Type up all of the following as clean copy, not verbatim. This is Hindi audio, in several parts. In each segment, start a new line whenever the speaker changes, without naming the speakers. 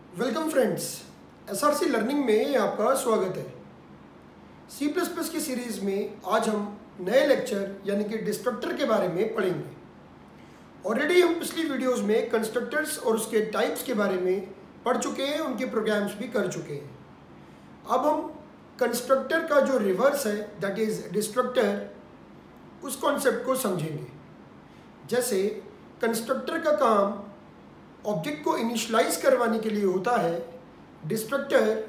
वेलकम फ्रेंड्स, एसआरसी लर्निंग में आपका स्वागत है। सी प्लस प्लस की सीरीज़ में आज हम नए लेक्चर यानी कि डिस्ट्रक्टर के बारे में पढ़ेंगे। ऑलरेडी हम पिछली वीडियोस में कंस्ट्रक्टर्स और उसके टाइप्स के बारे में पढ़ चुके हैं, उनके प्रोग्राम्स भी कर चुके हैं। अब हम कंस्ट्रक्टर का जो रिवर्स है दैट इज़ डिस्ट्रक्टर, उस कॉन्सेप्ट को समझेंगे। जैसे कंस्ट्रक्टर का काम ऑब्जेक्ट को इनिशियलाइज करवाने के लिए होता है। डिस्ट्रक्टर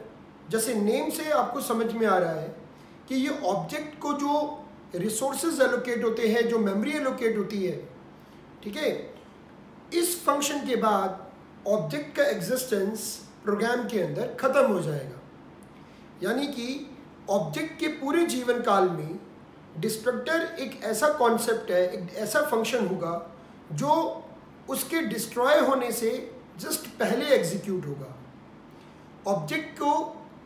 जैसे नेम से आपको समझ में आ रहा है कि ये ऑब्जेक्ट को जो रिसोर्सेज एलोकेट होते हैं, जो मेमोरी एलोकेट होती है, ठीक है, इस फंक्शन के बाद ऑब्जेक्ट का एग्जिस्टेंस प्रोग्राम के अंदर ख़त्म हो जाएगा। यानी कि ऑब्जेक्ट के पूरे जीवन काल में डिस्ट्रक्टर एक ऐसा कॉन्सेप्ट है, एक ऐसा फंक्शन होगा जो उसके डिस्ट्रॉय होने से जस्ट पहले एग्जीक्यूट होगा। ऑब्जेक्ट को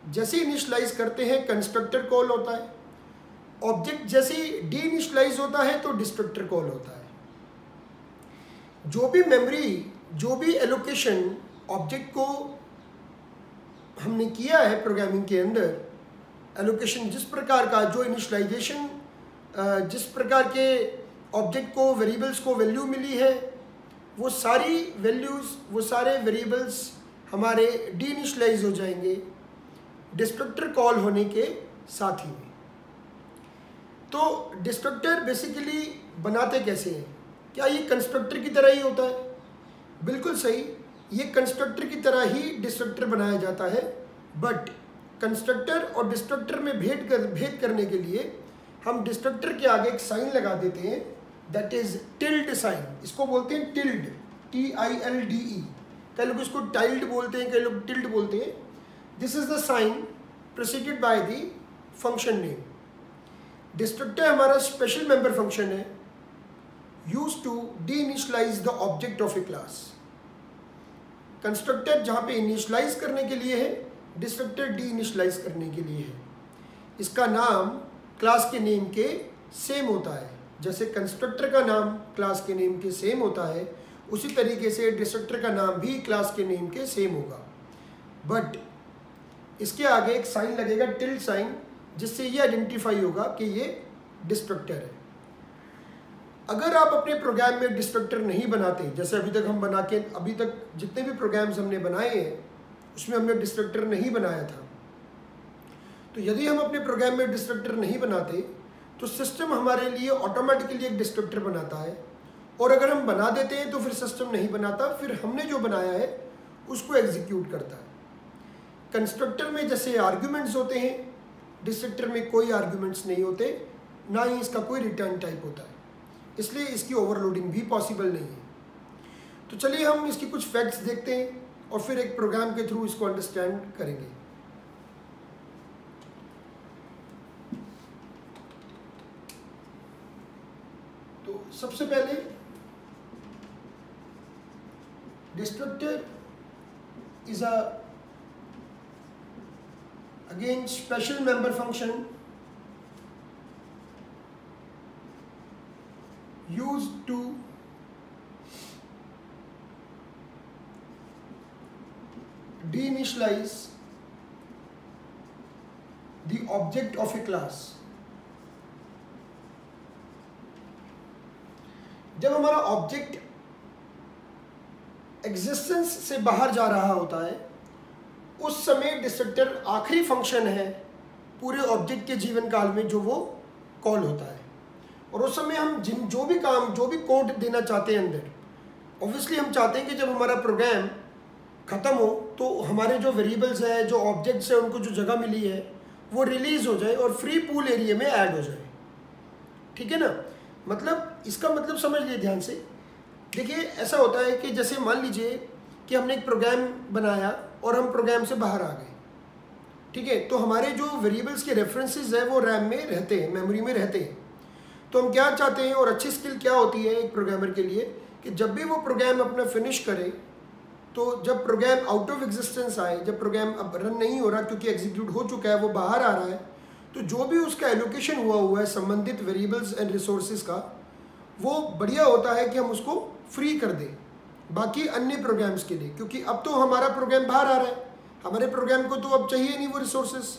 जैसे इनिशियलाइज करते हैं कंस्ट्रक्टर कॉल होता है, ऑब्जेक्ट जैसे डी इनिशियलाइज होता है तो डिस्ट्रक्टर कॉल होता है। जो भी मेमोरी, जो भी एलोकेशन ऑब्जेक्ट को हमने किया है प्रोग्रामिंग के अंदर, एलोकेशन जिस प्रकार का, जो इनिशियलाइजेशन जिस प्रकार के ऑब्जेक्ट को, वेरिएबल्स को वैल्यू मिली है, वो सारी वैल्यूज़, वो सारे वेरिएबल्स हमारे डी इनिशियलाइज हो जाएंगे डिस्ट्रक्टर कॉल होने के साथ ही में। तो डिस्ट्रक्टर बेसिकली बनाते कैसे हैं? क्या ये कंस्ट्रक्टर की तरह ही होता है? बिल्कुल सही, ये कंस्ट्रक्टर की तरह ही डिस्ट्रक्टर बनाया जाता है, बट कंस्ट्रक्टर और डिस्ट्रक्टर में भेद करने के लिए हम डिस्ट्रक्टर के आगे एक साइन लगा देते हैं, दैट इज टिल्ड साइन। इसको बोलते हैं टिल्ड, TILDE। कई लोग इसको टाइल्ड बोलते हैं, कई लोग टिल्ड बोलते हैं। This is the sign preceded by the function name. Destructor हमारा स्पेशल मेंबर फंक्शन है, use to deinitialize the object of a class. Constructor जहाँ पे इनिशियलाइज करने के लिए है, डिस्ट्रक्टर डी इनिशियलाइज करने के लिए है। इसका नाम क्लास के नेम के सेम होता है। जैसे कंस्ट्रक्टर का नाम क्लास के नेम के सेम होता है, उसी तरीके से डिस्ट्रक्टर का नाम भी क्लास के नेम के सेम होगा, बट इसके आगे एक साइन लगेगा, टिल्ड साइन, जिससे ये आइडेंटिफाई होगा कि ये डिस्ट्रक्टर है। अगर आप अपने प्रोग्राम में डिस्ट्रक्टर नहीं बनाते, जैसे अभी तक जितने भी प्रोग्राम्स हमने बनाए हैं उसमें हमने डिस्ट्रक्टर नहीं बनाया था, तो यदि हम अपने प्रोग्राम में डिस्ट्रक्टर नहीं बनाते तो सिस्टम हमारे लिए ऑटोमेटिकली एक डिस्ट्रक्टर बनाता है, और अगर हम बना देते हैं तो फिर सिस्टम नहीं बनाता, फिर हमने जो बनाया है उसको एग्जीक्यूट करता है। कंस्ट्रक्टर में जैसे आर्ग्यूमेंट्स होते हैं, डिस्ट्रक्टर में कोई आर्ग्यूमेंट्स नहीं होते, ना ही इसका कोई रिटर्न टाइप होता है, इसलिए इसकी ओवरलोडिंग भी पॉसिबल नहीं है। तो चलिए हम इसकी कुछ फैक्ट्स देखते हैं और फिर एक प्रोग्राम के थ्रू इसको अंडरस्टैंड करेंगे। तो सबसे पहले destructor is again special member function used to deinitialize the object of a class। जब हमारा ऑब्जेक्ट एग्जिस्टेंस से बाहर जा रहा होता है, उस समय डिस्ट्रक्टर आखिरी फंक्शन है पूरे ऑब्जेक्ट के जीवन काल में जो वो कॉल होता है। और उस समय हम जो भी कोड देना चाहते हैं अंदर, ऑब्वियसली हम चाहते हैं कि जब हमारा प्रोग्राम ख़त्म हो तो हमारे जो वेरिएबल्स हैं, जो ऑब्जेक्ट्स हैं, उनको जो जगह मिली है वो रिलीज़ हो जाए और फ्री पूल एरिया में ऐड हो जाए। ठीक है ना? मतलब इसका मतलब समझ लिए ध्यान से। देखिए, ऐसा होता है कि जैसे मान लीजिए कि हमने एक प्रोग्राम बनाया और हम प्रोग्राम से बाहर आ गए, ठीक है, तो हमारे जो वेरिएबल्स के रेफरेंसेस है वो रैम में रहते हैं, मेमोरी में रहते हैं। तो हम क्या चाहते हैं, और अच्छी स्किल क्या होती है एक प्रोग्रामर के लिए, कि जब भी वो प्रोग्राम अपना फिनिश करे, तो जब प्रोग्राम आउट ऑफ एग्जिस्टेंस आए, जब प्रोग्राम अब रन नहीं हो रहा क्योंकि एग्जीक्यूट हो चुका है, वो बाहर आ रहा है, तो जो भी उसका एलोकेशन हुआ है संबंधित वेरिएबल्स एंड रिसोर्सेज का, वो बढ़िया होता है कि हम उसको फ्री कर दें, बाकी अन्य प्रोग्राम्स के लिए, क्योंकि अब तो हमारा प्रोग्राम बाहर आ रहा है, हमारे प्रोग्राम को तो अब चाहिए नहीं वो रिसोर्सेस,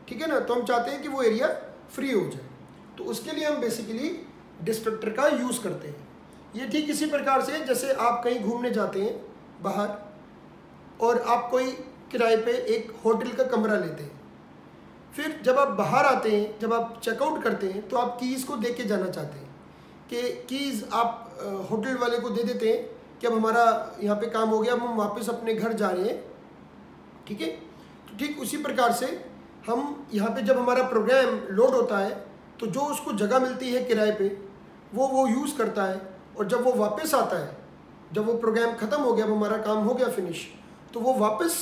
ठीक है ना। तो हम चाहते हैं कि वो एरिया फ्री हो जाए, तो उसके लिए हम बेसिकली डिस्ट्रक्टर का यूज़ करते हैं। ये ठीक इसी प्रकार से जैसे आप कहीं घूमने जाते हैं बाहर और आप कोई किराए पे एक होटल का कमरा लेते हैं, फिर जब आप बाहर आते हैं, जब आप चेकआउट करते हैं तो आप कीज़ को दे के जाना चाहते हैं कि कीज़ आप होटल वाले को दे देते हैं कि अब हमारा यहाँ पे काम हो गया, अब हम वापस अपने घर जा रहे हैं, ठीक है। तो ठीक उसी प्रकार से हम यहाँ पे जब हमारा प्रोग्राम लोड होता है तो जो उसको जगह मिलती है किराए पे वो यूज़ करता है, और जब वो वापस आता है, जब वो प्रोग्राम ख़त्म हो गया, अब हमारा काम हो गया फिनिश, तो वो वापस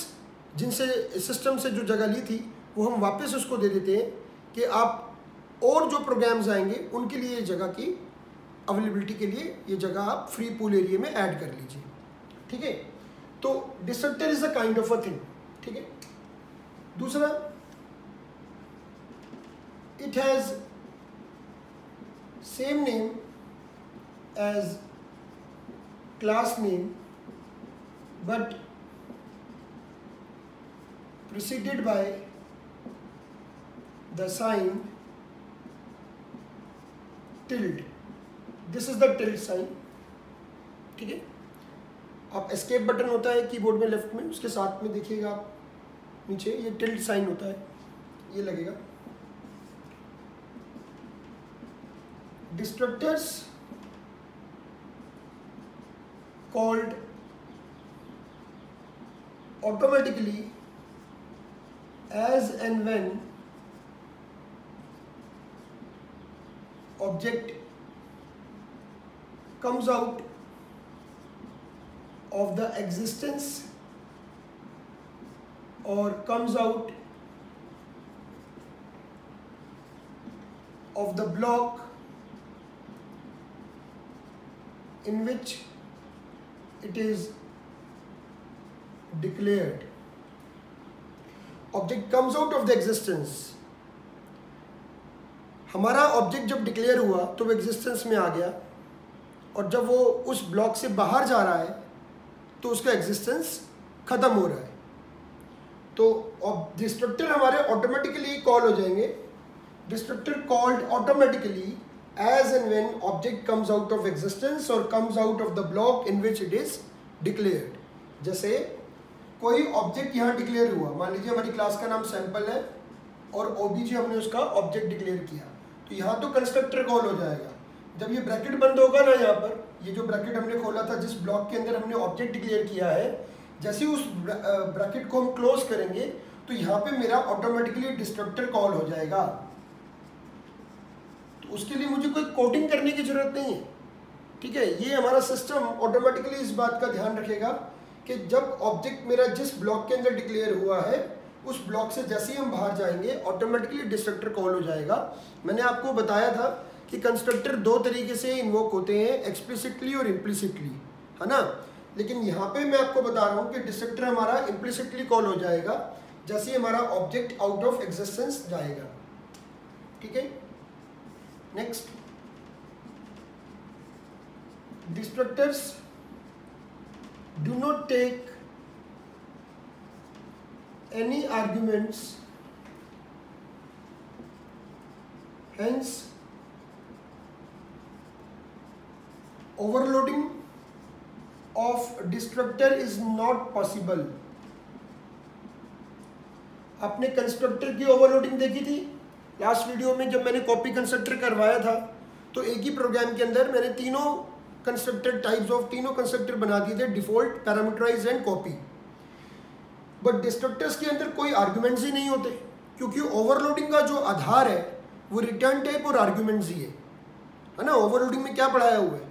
जिनसे सिस्टम से जो जगह ली थी वो हम वापस उसको दे देते हैं कि आप और जो प्रोग्राम्स आएंगे उनके लिए ये जगह की अवेलेबिलिटी के लिए ये जगह आप फ्री पूल एरिया में ऐड कर लीजिए, ठीक है। तो destructor is a kind of a thing, ठीक है। दूसरा, it has same name as class name but preceded by the sign tilde. This is the tilde sign, ठीक है। आप एस्केप बटन होता है कीबोर्ड में लेफ्ट में, उसके साथ में देखिएगा आप नीचे ये टिल्ड साइन होता है, ये लगेगा। Destructors called automatically as and when object comes out of the existence or comes out of the block in which it is declared. Object comes out of the existence, हमारा ऑब्जेक्ट जब डिक्लेयर हुआ तो वो एग्जिस्टेंस में आ गया, और जब वो उस ब्लॉक से बाहर जा रहा है तो उसका एग्जिस्टेंस ख़त्म हो रहा है। तो डिस्ट्रक्टर हमारे ऑटोमेटिकली कॉल हो जाएंगे। Destructor called automatically as and when object comes out of existence और comes out of the block in which it is declared. जैसे कोई ऑब्जेक्ट यहाँ डिक्लेयर हुआ, मान लीजिए हमारी क्लास का नाम सैंपल है और ओबीजे हमने उसका ऑब्जेक्ट डिक्लेयर किया, तो यहाँ तो कंस्ट्रक्टर कॉल हो जाएगा। जब ये ब्रैकेट बंद होगा ना, यहाँ पर ये जो ब्रैकेट हमने खोला था जिस ब्लॉक के अंदर हमने ऑब्जेक्ट डिक्लेयर किया है, जैसे उस ब्रैकेट को हम क्लोज करेंगे तो यहाँ पे मेरा ऑटोमेटिकली डिस्ट्रक्टर कॉल हो जाएगा। तो उसके लिए मुझे कोई कोडिंग करने की जरूरत नहीं है, ठीक है। ये हमारा सिस्टम ऑटोमेटिकली इस बात का ध्यान रखेगा कि जब ऑब्जेक्ट मेरा जिस ब्लॉक के अंदर डिक्लेयर हुआ है उस ब्लॉक से जैसे ही हम बाहर जाएंगे ऑटोमेटिकली डिस्ट्रक्टर कॉल हो जाएगा। मैंने आपको बताया था कि कंस्ट्रक्टर दो तरीके से इन्वोक होते हैं, एक्सप्लिसिटली और इम्प्लिसिटली, है ना। लेकिन यहाँ पे मैं आपको बता रहा हूँ कि डिस्ट्रक्टर हमारा इम्प्लिसिटली कॉल हो जाएगा जैसे ही हमारा ऑब्जेक्ट आउट ऑफ एग्जिस्टेंस जाएगा, ठीक है। Next, destructors do not take any arguments, hence overloading of destructor is not possible. आपने कंस्ट्रक्टर की ओवरलोडिंग देखी थी लास्ट वीडियो में, जब मैंने कॉपी कंस्ट्रक्टर करवाया था तो एक ही प्रोग्राम के अंदर मैंने तीनों कंस्ट्रक्टर टाइप्स ऑफ तीनों कंस्ट्रक्टर बना दिए थे, default, parameterize and copy. But destructors के अंदर कोई आर्ग्यूमेंट्स ही नहीं होते, क्योंकि ओवरलोडिंग का जो आधार है वो रिटर्न टाइप और आर्ग्यूमेंट्स ही है ना। ओवरलोडिंग में क्या पढ़ाया हुआ है,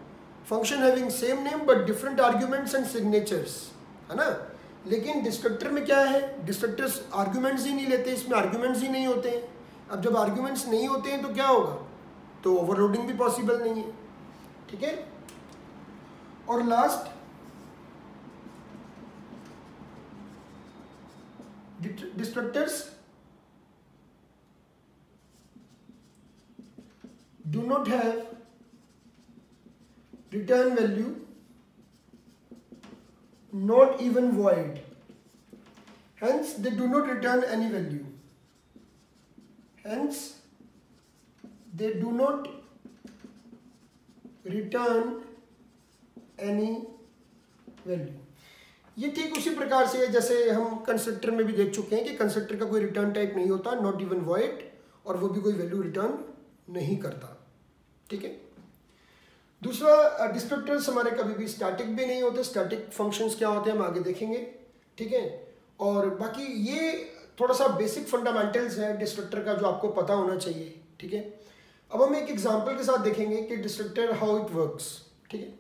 function having same name but different arguments and signatures, है ना। लेकिन डिस्ट्रक्टर में क्या है, डिस्ट्रक्टर्स आर्ग्यूमेंट्स ही नहीं लेते, इसमें आर्ग्यूमेंट्स ही नहीं होते हैं। अब जब आर्ग्यूमेंट्स नहीं होते हैं तो क्या होगा, तो ओवरलोडिंग भी पॉसिबल नहीं है, ठीक है। और last, destructors do not have return value not even void, hence they do not return any value, hence they do not return any value। ये ठीक उसी प्रकार से है जैसे हम कंस्ट्रक्टर में भी देख चुके हैं कि कंस्ट्रक्टर का कोई रिटर्न टाइप नहीं होता, नॉट इवन वॉइड, और वो भी कोई वैल्यू रिटर्न नहीं करता। ठीक है। दूसरा, डिस्क्रिप्टर्स हमारे कभी भी स्टैटिक भी नहीं होते। स्टैटिक फंक्शंस क्या होते हैं हम आगे देखेंगे। ठीक है। और बाकी ये थोड़ा सा बेसिक फंडामेंटल्स है डिस्क्रिप्टर का जो आपको पता होना चाहिए। ठीक है। अब हम एक एग्जांपल के साथ देखेंगे कि डिस्क्रिप्टर हाउ इट वर्क्स। ठीक है।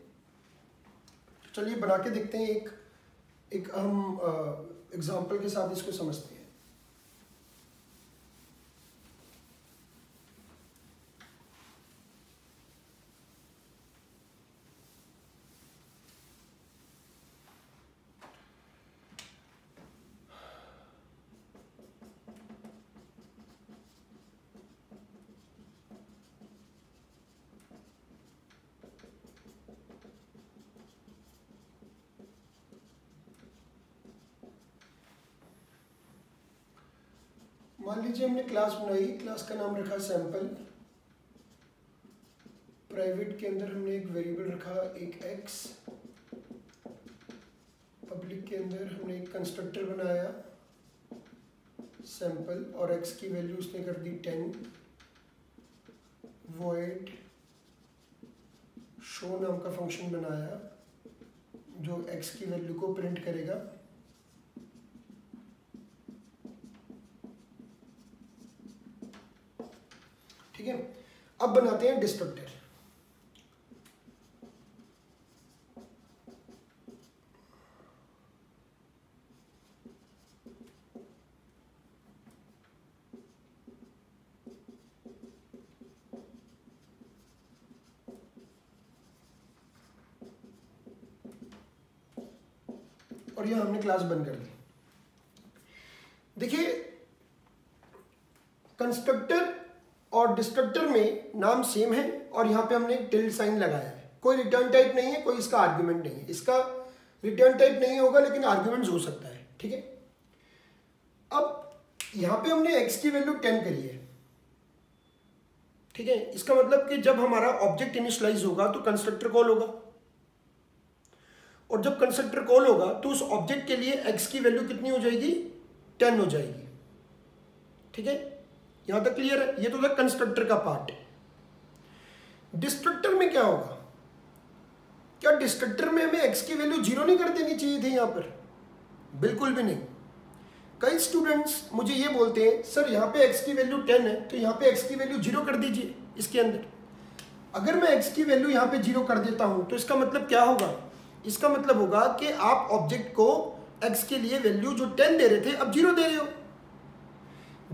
चलिए बना के देखते हैं, एक हम एग्जांपल के साथ इसको समझते हैं। मान लीजिए हमने क्लास बनाई, क्लास का नाम रखा सैंपल, प्राइवेट के अंदर हमने एक वेरिएबल रखा एक x, पब्लिक के अंदर हमने एक कंस्ट्रक्टर बनाया सैंपल और x की वैल्यू उसने कर दी 10, void शो नाम का फंक्शन बनाया जो x की वैल्यू को प्रिंट करेगा। ठीक है। अब बनाते हैं डिस्क्रिप्टर। और यह हमने क्लास बंद कर दी। देखिए, कंस्ट्रक्टर और डिस्क्रिप्टर में नाम सेम है और यहाँ पे हमने टिल्ड साइन लगाया है। कोई रिटर्न टाइप नहीं है, कोई इसका आर्ग्यूमेंट नहीं है। इसका रिटर्न टाइप नहीं होगा लेकिन आर्ग्यूमेंट्स हो सकता है। ठीक है। अब यहाँ पे हमने x की वैल्यू 10 करी है। ठीक है। इसका मतलब कि जब हमारा ऑब्जेक्ट इनिशियलाइज होगा तो कंस्ट्रक्टर कॉल होगा, और जब कंस्ट्रक्टर कॉल होगा तो उस ऑब्जेक्ट के लिए x की वैल्यू कितनी हो जाएगी? 10 हो जाएगी। ठीक है। यहां तक क्लियर है? ये तो था कंस्ट्रक्टर का पार्ट। डिस्क्रिप्टर में क्या होगा? क्या डिस्क्रिप्टर में हमें x की वैल्यू 0 नहीं कर देनी चाहिए थी? यहां पर बिल्कुल भी नहीं। कई स्टूडेंट्स मुझे ये बोलते हैं सर यहाँ पे x की वैल्यू 10 है तो यहाँ पे x की वैल्यू 0 कर दीजिए इसके अंदर। अगर मैं x की वैल्यू यहाँ पे 0 कर देता हूं तो इसका मतलब क्या होगा? इसका मतलब होगा कि आप ऑब्जेक्ट को x के लिए वैल्यू जो 10 दे रहे थे अब 0 दे रहे हो।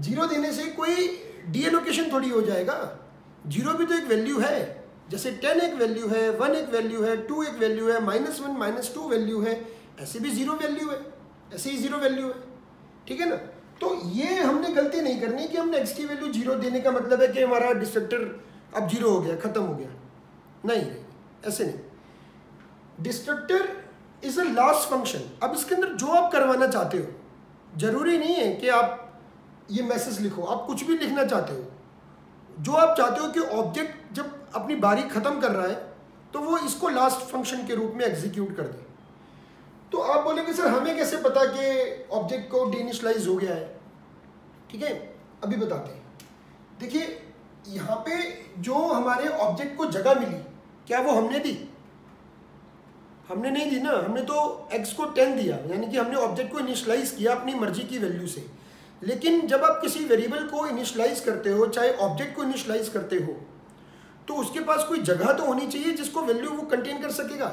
0 देने से कोई डीएलोकेशन थोड़ी हो जाएगा। 0 भी तो एक वैल्यू है, जैसे 10 एक वैल्यू है, 1 एक वैल्यू है, 2 एक वैल्यू है, -1 -2 वैल्यू है, ऐसे भी 0 वैल्यू है, ऐसे ही 0 वैल्यू है। ठीक है ना। तो ये हमने गलती नहीं करनी कि हमने x की वैल्यू 0 देने का मतलब है कि हमारा डिस्क्रिप्टर अब 0 हो गया, खत्म हो गया। नहीं, ऐसे नहीं। Descriptor is a last function. अब इसके अंदर जो आप करवाना चाहते हो, जरूरी नहीं है कि आप ये मैसेज लिखो, आप कुछ भी लिखना चाहते हो। जो आप चाहते हो कि ऑब्जेक्ट जब अपनी बारी खत्म कर रहा है तो वो इसको लास्ट फंक्शन के रूप में एग्जीक्यूट कर दे। तो आप बोलेंगे सर हमें कैसे पता कि ऑब्जेक्ट को डीइनिशियलाइज हो गया है? ठीक है, अभी बताते हैं। देखिए, यहाँ पे जो हमारे ऑब्जेक्ट को जगह मिली, क्या वो हमने दी? हमने नहीं दी ना। हमने तो x को 10 दिया, यानी कि हमने ऑब्जेक्ट को इनिशियलाइज किया अपनी मर्जी की वैल्यू से। लेकिन जब आप किसी वेरिएबल को इनिशियलाइज करते हो, चाहे ऑब्जेक्ट को इनिशियलाइज करते हो, तो उसके पास कोई जगह तो होनी चाहिए जिसको वैल्यू वो कंटेन कर सकेगा।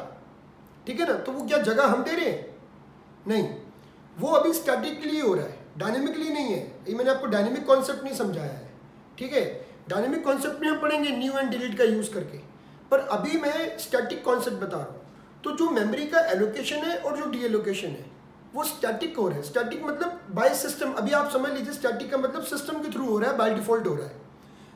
ठीक है ना। तो वो क्या जगह हम दे रहे हैं? नहीं, वो अभी स्टैटिकली हो रहा है, डायनेमिकली नहीं है। ये मैंने आपको डायनेमिक कॉन्सेप्ट नहीं समझाया है। ठीक है। डायनेमिक कॉन्सेप्ट में हम पढ़ेंगे न्यू एंड डिलीट का यूज करके, पर अभी मैं स्टैटिक कॉन्सेप्ट बता रहा हूँ। तो जो मेमोरी का एलोकेशन है और जो डी एलोकेशन है वो स्टैटिक हो रहा है। स्टैटिक मतलब बाय सिस्टम। अभी आप समझ लीजिए स्टैटिक का मतलब सिस्टम के थ्रू हो रहा है, बाय डिफॉल्ट हो रहा है।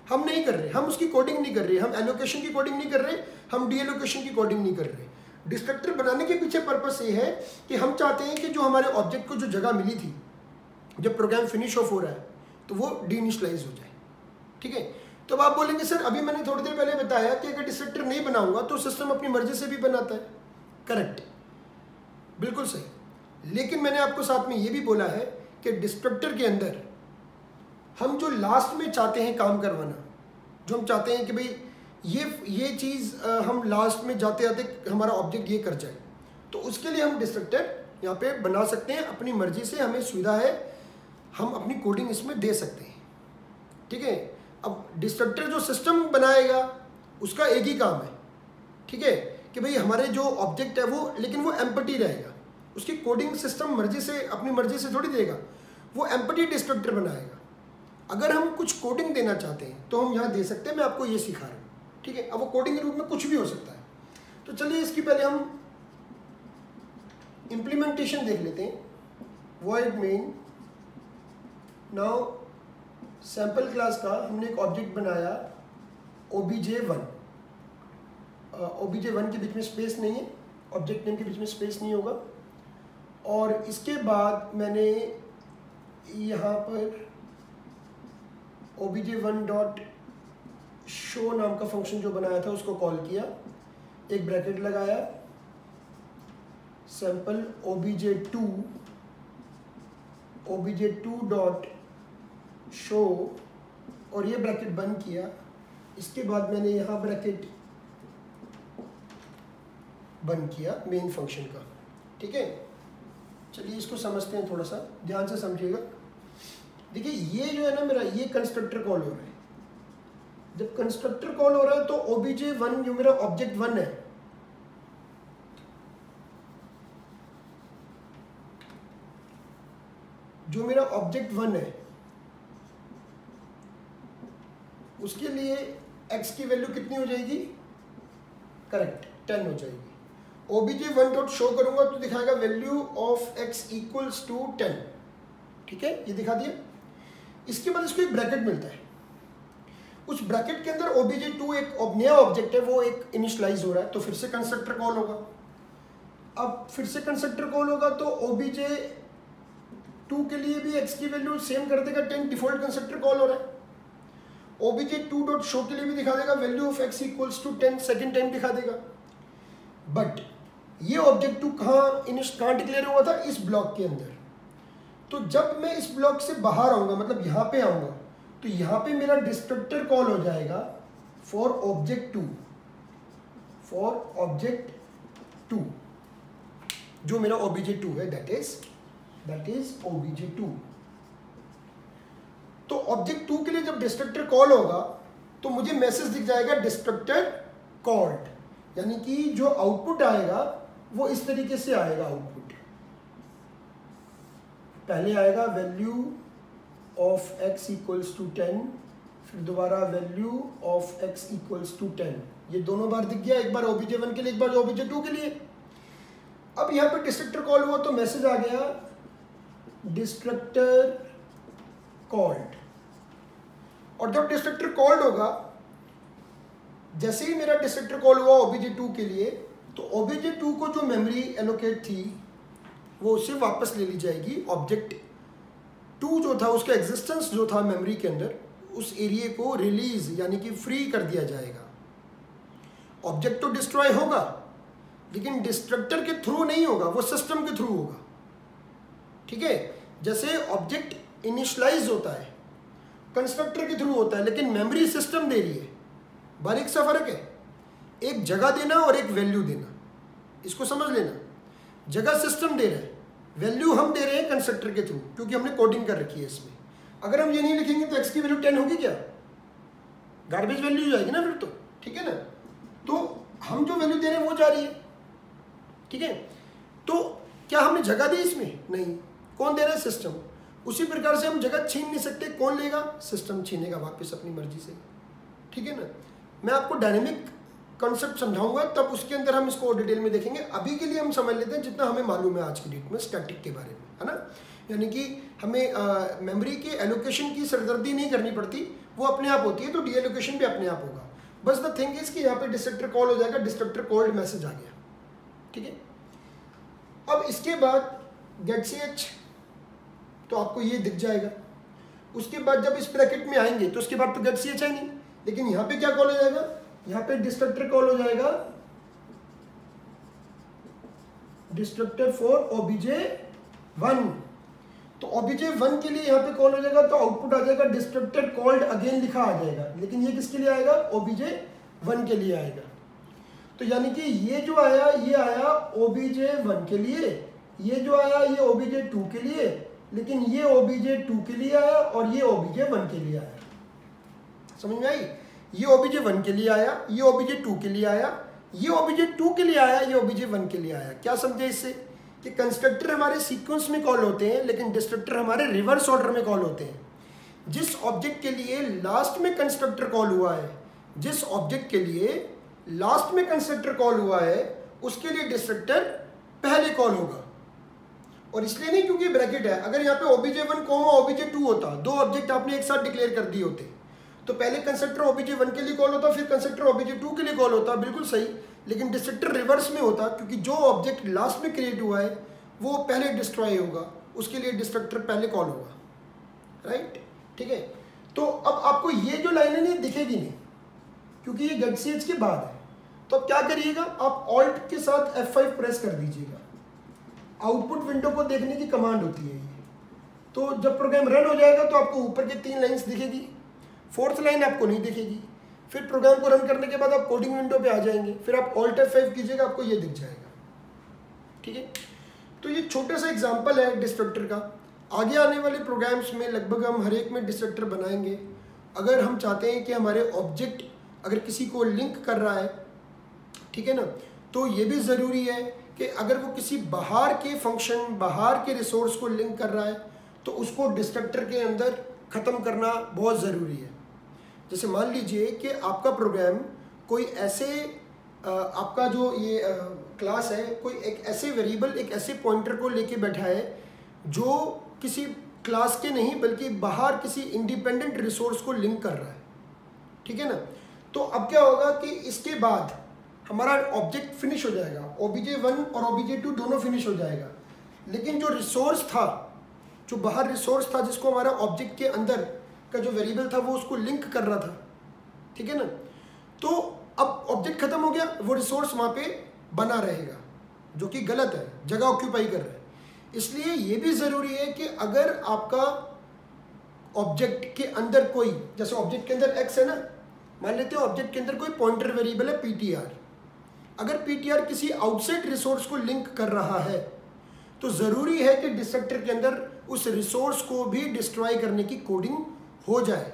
हम नहीं कर रहे, हम उसकी कोडिंग नहीं कर रहे, हम एलोकेशन की कोडिंग नहीं कर रहे, हम डी एलोकेशन की कोडिंग नहीं कर रहे। डिस्ट्रक्टर बनाने के पीछे पर्पस ये है कि हम चाहते हैं कि जो हमारे ऑब्जेक्ट को जो जगह मिली थी, जब प्रोग्राम फिनिश ऑफ हो रहा है तो वो डीइनिशियलाइज हो जाए। ठीक है, तो अब आप बोलेंगे सर अभी मैंने थोड़ी देर पहले बताया कि अगर डिस्ट्रक्टर नहीं बनाऊंगा तो सिस्टम अपनी मर्जी से भी बनाता है। करेक्ट, बिल्कुल सही। लेकिन मैंने आपको साथ में ये भी बोला है कि डिस्ट्रक्टर के अंदर हम जो लास्ट में चाहते हैं काम करवाना, जो हम चाहते हैं कि भाई ये चीज़ हम लास्ट में जाते जाते हमारा ऑब्जेक्ट ये कर जाए, तो उसके लिए हम डिस्ट्रक्टर यहाँ पे बना सकते हैं। अपनी मर्जी से हमें सुविधा है, हम अपनी कोडिंग इसमें दे सकते हैं। ठीक है, अब डिस्ट्रक्टर जो सिस्टम बनाएगा उसका एक ही काम है, ठीक है, कि भाई हमारे जो ऑब्जेक्ट है वो, लेकिन वो एम्पटी रहेगा। उसकी कोडिंग सिस्टम मर्जी से, अपनी मर्जी से थोड़ी देगा, वो एम्पटी डिस्ट्रक्टर बनाएगा। अगर हम कुछ कोडिंग देना चाहते हैं तो हम यहाँ दे सकते हैं, मैं आपको ये सिखा रहा हूँ। ठीक है, अब वो कोडिंग के रूप में कुछ भी हो सकता है। तो चलिए इसकी पहले हम इम्प्लीमेंटेशन देख लेते हैं। Void main, now sample class का हमने एक ऑब्जेक्ट बनाया obj1। obj1 के बीच में स्पेस नहीं है, ऑब्जेक्ट नेम के बीच में स्पेस नहीं होगा। और इसके बाद मैंने यहाँ पर obj1.show नाम का फंक्शन जो बनाया था उसको कॉल किया, एक ब्रैकेट लगाया, सैम्पल obj2 और ये ब्रैकेट बंद किया। इसके बाद मैंने यहाँ ब्रैकेट बंद किया मेन फंक्शन का। ठीक है, चलिए इसको समझते हैं, थोड़ा सा ध्यान से समझिएगा। देखिए ये जो है ना मेरा, ये कंस्ट्रक्टर कॉल हो रहा है। जब कंस्ट्रक्टर कॉल हो रहा है तो obj1 जो मेरा ऑब्जेक्ट 1 है, जो मेरा ऑब्जेक्ट 1 है उसके लिए x की वैल्यू कितनी हो जाएगी? करेक्ट, 10 हो जाएगी। obj1.show करूंगा तो दिखाएगा value of x equals to 10। ठीक है, ये दिखा दिया। इसके बाद इसको एक ब्रैकेट मिलता है, उस ब्रैकेट के अंदर obj2 एक नया ऑब्जेक्ट है, वो एक इनिशियलाइज हो रहा है, तो फिर से कंस्ट्रक्टर कॉल होगा। अब फिर से कंस्ट्रक्टर कॉल होगा तो obj2 के लिए भी x की वैल्यू सेम कर देगा 10, डिफॉल्ट कंस्ट्रक्टर कॉल हो रहा है। obj2.show के लिए भी दिखा देगा value of x equals to 10, second time दिखा देगा। बट ये ऑब्जेक्ट 2 कहाँ डिक्लेयर हुआ था? इस ब्लॉक के अंदर। तो जब मैं इस ब्लॉक से बाहर आऊंगा, मतलब यहाँ पे आऊंगा, तो यहाँ पे मेरा डिस्ट्रक्टर कॉल हो जाएगा फॉर ऑब्जेक्ट 2, जो मेरा obj2 है, दैट इज obj2। तो ऑब्जेक्ट 2 के लिए जब डिस्ट्रक्टर कॉल होगा तो मुझे मैसेज दिख जाएगा डिस्ट्रक्टर कॉल्ड, यानी कि जो आउटपुट आएगा वो इस तरीके से आएगा। आउटपुट पहले आएगा value of x equals to 10, फिर दोबारा value of x equals to 10। ये दोनों बार दिख गया, एक बार obj1 के लिए, एक बार obj2 के लिए। अब यहाँ पे डिस्ट्रक्टर कॉल हुआ तो मैसेज आ गया डिस्ट्रक्टर कॉल्ड। और जब डिस्ट्रक्टर कॉल्ड होगा, जैसे ही मेरा डिस्ट्रक्टर कॉल हुआ obj2 के लिए, तो obj2 को जो मेमोरी एलोकेट थी वो उसे वापस ले ली जाएगी। ऑब्जेक्ट 2 जो था, उसका एग्जिस्टेंस जो था मेमोरी के अंदर, उस एरिया को रिलीज यानी कि फ्री कर दिया जाएगा। ऑब्जेक्ट तो डिस्ट्रॉय होगा लेकिन डिस्ट्रक्टर के थ्रू नहीं होगा, वो सिस्टम के थ्रू होगा। ठीक है, जैसे ऑब्जेक्ट इनिशियलाइज होता है कंस्ट्रक्टर के थ्रू होता है, लेकिन मेमोरी सिस्टम दे रही है। बारीक सा फर्क है, एक जगह देना और एक वैल्यू देना, इसको समझ लेना। जगह सिस्टम दे रहा है, वैल्यू हम दे रहे हैं कंस्ट्रक्टर के थ्रू, क्योंकि हमने कोडिंग कर रखी है इसमें। अगर हम ये नहीं लिखेंगे तो x की वैल्यू 10 होगी क्या? गार्बेज वैल्यू हो जाएगी ना फिर तो। ठीक है ना, तो हम जो वैल्यू दे रहे हैं वो जा रही है। ठीक है, तो क्या हमने जगह दी इसमें? नहीं। कौन दे रहा है? सिस्टम। उसी प्रकार से हम जगह छीन नहीं सकते। कौन लेगा? सिस्टम छीनेगा वापस अपनी मर्जी से। ठीक है ना, मैं आपको डायनेमिक कॉन्सेप्ट समझाऊंगा, तब उसके अंदर हम इसको डिटेल में देखेंगे। अभी के लिए हम समझ लेते हैं जितना हमें मालूम है आज की डेट में स्टैटिक के बारे में, है ना। यानी कि हमें मेमोरी के एलोकेशन की सरदर्दी नहीं करनी पड़ती, वो अपने आप होती है, तो डी एलोकेशन भी अपने आप होगा। बस द थिंग इज कि यहाँ पे डिस्ट्रक्टर कॉल हो जाएगा, डिस्ट्रक्टर कॉल्ड मैसेज आ गया। ठीक है। अब इसके बाद गेट ch, तो आपको ये दिख जाएगा। उसके बाद जब इस ब्रैकेट में आएंगे तो उसके बाद तो गेट ch है नहीं, लेकिन यहाँ पे क्या कॉल हो जाएगा, यहाँ पे डिस्ट्रक्टर कॉल हो जाएगा, डिस्ट्रक्टर फॉर obj1। तो obj1 के लिए यहाँ पे कॉल हो जाएगा, तो आउटपुट आ जाएगा डिस्ट्रक्टर कॉल्ड अगेन लिखा आ जाएगा, लेकिन ये किसके लिए आएगा, obj1 के लिए आएगा। तो यानी कि ये जो आया ये आया obj1 के लिए, ये जो आया ये obj2 के लिए, लेकिन ये obj2 के लिए आया और ये obj1 के लिए आया। समझ में आई? ये obj1 के लिए आया, ये obj2 के लिए आया, ये obj2 के लिए आया, ये obj1 के लिए आया। क्या समझे इससे कि कंस्ट्रक्टर हमारे सीक्वेंस में कॉल होते हैं, लेकिन डिस्ट्रक्टर हमारे रिवर्स ऑर्डर में कॉल होते हैं। जिस ऑब्जेक्ट के लिए लास्ट में कंस्ट्रक्टर कॉल हुआ है, जिस ऑब्जेक्ट के लिए लास्ट में कंस्ट्रक्टर कॉल हुआ है, उसके लिए डिस्ट्रक्टर पहले कॉल होगा। और इसलिए नहीं क्योंकि ब्रैकेट है। अगर यहाँ पे obj1 obj2 होता, दो ऑब्जेक्ट आपने एक साथ डिक्लेयर कर दिए होते, तो पहले कंस्ट्रक्टर obj1 के लिए कॉल होता, फिर कंस्ट्रक्टर obj2 के लिए कॉल होता, बिल्कुल सही। लेकिन डिस्ट्रक्टर रिवर्स में होता, क्योंकि जो ऑब्जेक्ट लास्ट में क्रिएट हुआ है वो पहले डिस्ट्रॉय होगा, उसके लिए डिस्ट्रक्टर पहले कॉल होगा, राइट? ठीक है। तो अब आपको ये जो लाइन है नहीं दिखेगी नहीं, क्योंकि ये गेट ch के बाद है। तो अब क्या करिएगा, आप ऑल्ट के साथ F5 प्रेस कर दीजिएगा। आउटपुट विंडो को देखने की कमांड होती है ये। तो जब प्रोग्राम रन हो जाएगा तो आपको ऊपर के 3 लाइंस दिखेगी, 4th लाइन आपको नहीं दिखेगी। फिर प्रोग्राम को रन करने के बाद आप कोडिंग विंडो पे आ जाएंगे, फिर आप ऑल्ट F5 कीजिएगा, आपको ये दिख जाएगा। ठीक है। तो ये छोटा सा एग्जांपल है डिस्ट्रक्टर का। आगे आने वाले प्रोग्राम्स में लगभग हम हर एक में डिस्ट्रक्टर बनाएंगे। अगर हम चाहते हैं कि हमारे ऑब्जेक्ट अगर किसी को लिंक कर रहा है, ठीक है ना, तो ये भी ज़रूरी है कि अगर वो किसी बाहर के फंक्शन, बाहर के रिसोर्स को लिंक कर रहा है, तो उसको डिस्ट्रक्टर के अंदर ख़त्म करना बहुत ज़रूरी है। जैसे मान लीजिए कि आपका प्रोग्राम कोई ऐसे आपका जो ये क्लास है, कोई एक ऐसे वेरिएबल, एक ऐसे पॉइंटर को लेके बैठा है जो किसी क्लास के नहीं बल्कि बाहर किसी इंडिपेंडेंट रिसोर्स को लिंक कर रहा है, ठीक है ना। तो अब क्या होगा कि इसके बाद हमारा ऑब्जेक्ट फिनिश हो जाएगा, obj1 और obj2 दोनों फिनिश हो जाएगा, लेकिन जो रिसोर्स था, जो बाहर रिसोर्स था जिसको हमारा ऑब्जेक्ट के अंदर का जो वेरिएबल था वो उसको लिंक कर रहा था, ठीक है ना। तो अब ऑब्जेक्ट खत्म हो गया, वो रिसोर्स वहाँ पे बना रहेगा, जो कि गलत है, जगह ऑक्यूपाई कर रहा है। इसलिए ये भी ज़रूरी है कि अगर आपका ऑब्जेक्ट के अंदर कोई, जैसे ऑब्जेक्ट के अंदर x है ना, मान लेते हैं ऑब्जेक्ट के अंदर कोई पॉइंटर वेरिएबल है ptr, अगर ptr किसी आउटसाइड रिसोर्स को लिंक कर रहा है तो ज़रूरी है कि डिस्ट्रक्टर के अंदर उस रिसोर्स को भी डिस्ट्रॉय करने की कोडिंग हो जाए,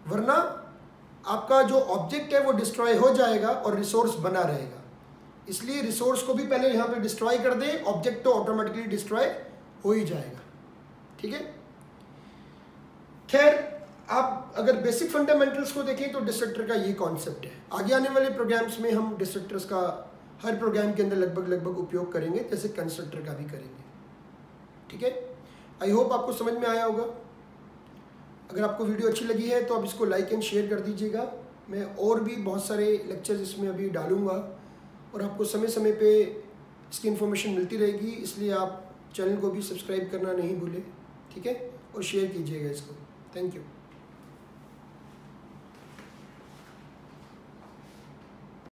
वरना आपका जो ऑब्जेक्ट है वो डिस्ट्रॉय हो जाएगा और रिसोर्स बना रहेगा। इसलिए रिसोर्स को भी पहले यहाँ पे डिस्ट्रॉय कर दें, ऑब्जेक्ट तो ऑटोमेटिकली डिस्ट्रॉय हो ही जाएगा, ठीक है। खैर, आप अगर बेसिक फंडामेंटल्स को देखें तो डिस्ट्रक्टर का ये कॉन्सेप्ट है। आगे आने वाले प्रोग्राम्स में हम डिस्ट्रक्टर्स का हर प्रोग्राम के अंदर लगभग उपयोग करेंगे, जैसे कंस्ट्रक्टर का भी करेंगे, ठीक है। आई होप आपको समझ में आया होगा। अगर आपको वीडियो अच्छी लगी है तो आप इसको लाइक एंड शेयर कर दीजिएगा। मैं और भी बहुत सारे लेक्चर्स इसमें अभी डालूंगा और आपको समय समय पे इसकी इन्फॉर्मेशन मिलती रहेगी, इसलिए आप चैनल को भी सब्सक्राइब करना नहीं भूलें, ठीक है, और शेयर कीजिएगा इसको। Thank you.